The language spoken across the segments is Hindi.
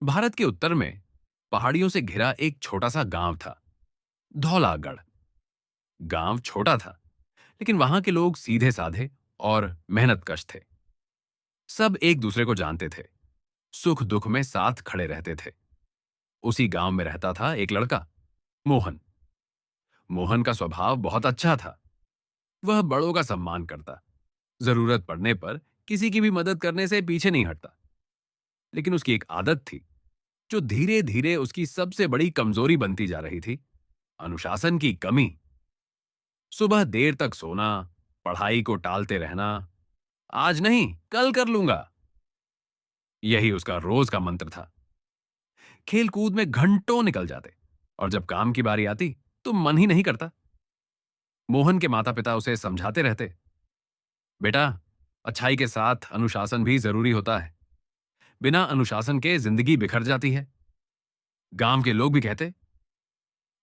भारत के उत्तर में पहाड़ियों से घिरा एक छोटा सा गांव था, धौलागढ़। गांव छोटा था, लेकिन वहां के लोग सीधे साधे और मेहनतकश थे। सब एक दूसरे को जानते थे, सुख दुख में साथ खड़े रहते थे। उसी गांव में रहता था एक लड़का, मोहन। मोहन का स्वभाव बहुत अच्छा था। वह बड़ों का सम्मान करता, जरूरत पड़ने पर किसी की भी मदद करने से पीछे नहीं हटता। लेकिन उसकी एक आदत थी, जो धीरे धीरे उसकी सबसे बड़ी कमजोरी बनती जा रही थी: अनुशासन की कमी। सुबह देर तक सोना, पढ़ाई को टालते रहना, आज नहीं कल कर लूंगा, यही उसका रोज का मंत्र था। खेल कूद में घंटों निकल जाते, और जब काम की बारी आती तो मन ही नहीं करता। मोहन के माता पिता उसे समझाते रहते, बेटा, अच्छाई के साथ अनुशासन भी जरूरी होता है। बिना अनुशासन के जिंदगी बिखर जाती है। गांव के लोग भी कहते,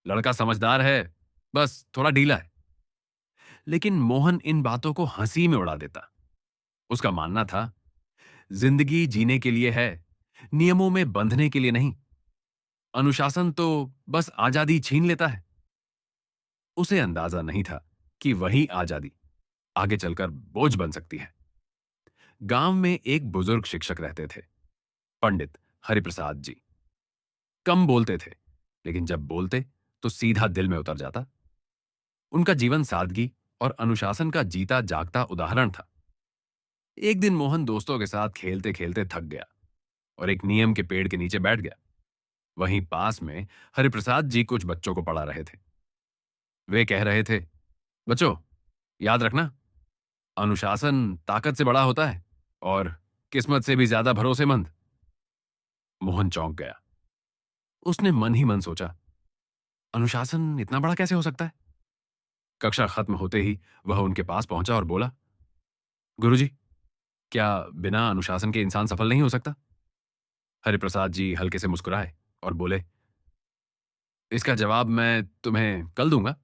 लड़का समझदार है, बस थोड़ा ढीला है। लेकिन मोहन इन बातों को हंसी में उड़ा देता। उसका मानना था, जिंदगी जीने के लिए है, नियमों में बंधने के लिए नहीं। अनुशासन तो बस आजादी छीन लेता है। उसे अंदाजा नहीं था कि वही आजादी आगे चलकर बोझ बन सकती है। गांव में एक बुजुर्ग शिक्षक रहते थे, पंडित हरिप्रसाद जी। कम बोलते थे, लेकिन जब बोलते तो सीधा दिल में उतर जाता। उनका जीवन सादगी और अनुशासन का जीता जागता उदाहरण था। एक दिन मोहन दोस्तों के साथ खेलते खेलते थक गया और एक नीम के पेड़ के नीचे बैठ गया। वहीं पास में हरिप्रसाद जी कुछ बच्चों को पढ़ा रहे थे। वे कह रहे थे, बच्चों, याद रखना, अनुशासन ताकत से बड़ा होता है और किस्मत से भी ज्यादा भरोसेमंद। मोहन चौंक गया। उसने मन ही मन सोचा, अनुशासन इतना बड़ा कैसे हो सकता है? कक्षा खत्म होते ही वह उनके पास पहुंचा और बोला, गुरुजी, क्या बिना अनुशासन के इंसान सफल नहीं हो सकता? हरिप्रसाद जी हल्के से मुस्कुराए और बोले, इसका जवाब मैं तुम्हें कल दूंगा।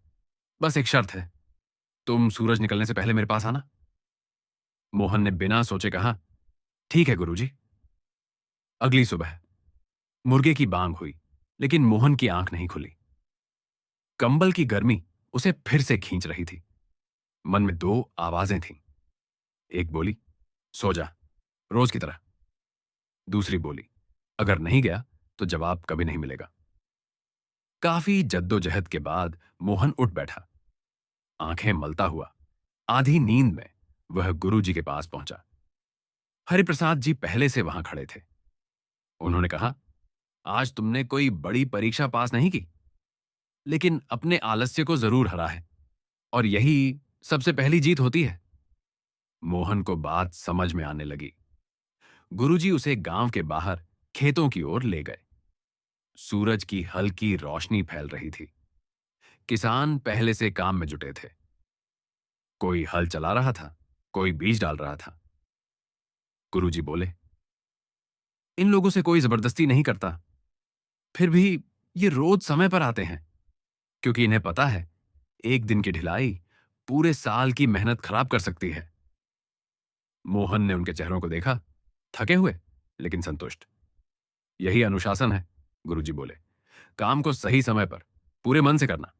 बस एक शर्त है, तुम सूरज निकलने से पहले मेरे पास आना। मोहन ने बिना सोचे कहा, ठीक है गुरुजी। अगली सुबह मुर्गे की बांग हुई, लेकिन मोहन की आंख नहीं खुली। कंबल की गर्मी उसे फिर से खींच रही थी। मन में दो आवाजें थीं। एक बोली, सो जा, रोज की तरह। दूसरी बोली, अगर नहीं गया तो जवाब कभी नहीं मिलेगा। काफी जद्दोजहद के बाद मोहन उठ बैठा। आंखें मलता हुआ, आधी नींद में वह गुरुजी के पास पहुंचा। हरिप्रसाद जी पहले से वहां खड़े थे। उन्होंने कहा, आज तुमने कोई बड़ी परीक्षा पास नहीं की, लेकिन अपने आलस्य को जरूर हरा है, और यही सबसे पहली जीत होती है। मोहन को बात समझ में आने लगी। गुरुजी उसे गांव के बाहर खेतों की ओर ले गए। सूरज की हल्की रोशनी फैल रही थी। किसान पहले से काम में जुटे थे। कोई हल चला रहा था, कोई बीज डाल रहा था। गुरुजी बोले, इन लोगों से कोई जबरदस्ती नहीं करता, फिर भी ये रोज समय पर आते हैं, क्योंकि इन्हें पता है, एक दिन की ढिलाई पूरे साल की मेहनत खराब कर सकती है। मोहन ने उनके चेहरों को देखा, थके हुए लेकिन संतुष्ट। यही अनुशासन है, गुरुजी बोले। काम को सही समय पर पूरे मन से करना।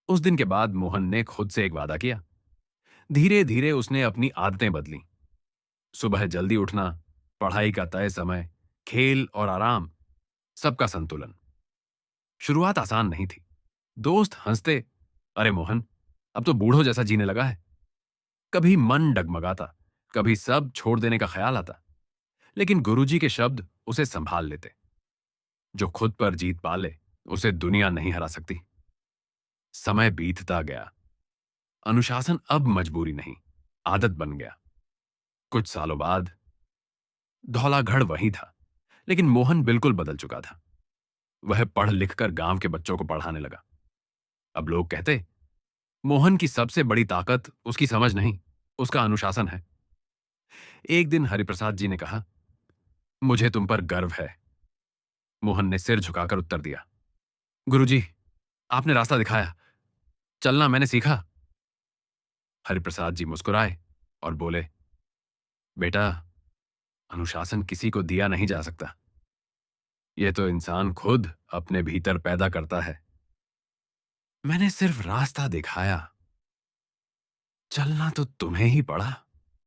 उस दिन के बाद मोहन ने खुद से एक वादा किया। धीरे धीरे उसने अपनी आदतें बदली। सुबह जल्दी उठना, पढ़ाई का तय समय, खेल और आराम, सबका संतुलन। शुरुआत आसान नहीं थी। दोस्त हंसते, अरे मोहन, अब तो बूढ़ों जैसा जीने लगा है। कभी मन डगमगाता, कभी सब छोड़ देने का ख्याल आता। लेकिन गुरुजी के शब्द उसे संभाल लेते, जो खुद पर जीत पाले उसे दुनिया नहीं हरा सकती। समय बीतता गया। अनुशासन अब मजबूरी नहीं, आदत बन गया। कुछ सालों बाद धौलागढ़ वही था, लेकिन मोहन बिल्कुल बदल चुका था। वह पढ़ लिखकर गांव के बच्चों को पढ़ाने लगा। अब लोग कहते, मोहन की सबसे बड़ी ताकत उसकी समझ नहीं, उसका अनुशासन है। एक दिन हरिप्रसाद जी ने कहा, मुझे तुम पर गर्व है। मोहन ने सिर झुकाकर उत्तर दिया, गुरुजी, आपने रास्ता दिखाया, चलना मैंने सीखा। हरिप्रसाद जी मुस्कुराए और बोले, बेटा, अनुशासन किसी को दिया नहीं जा सकता, ये तो इंसान खुद अपने भीतर पैदा करता है। मैंने सिर्फ रास्ता दिखाया, चलना तो तुम्हें ही पड़ा।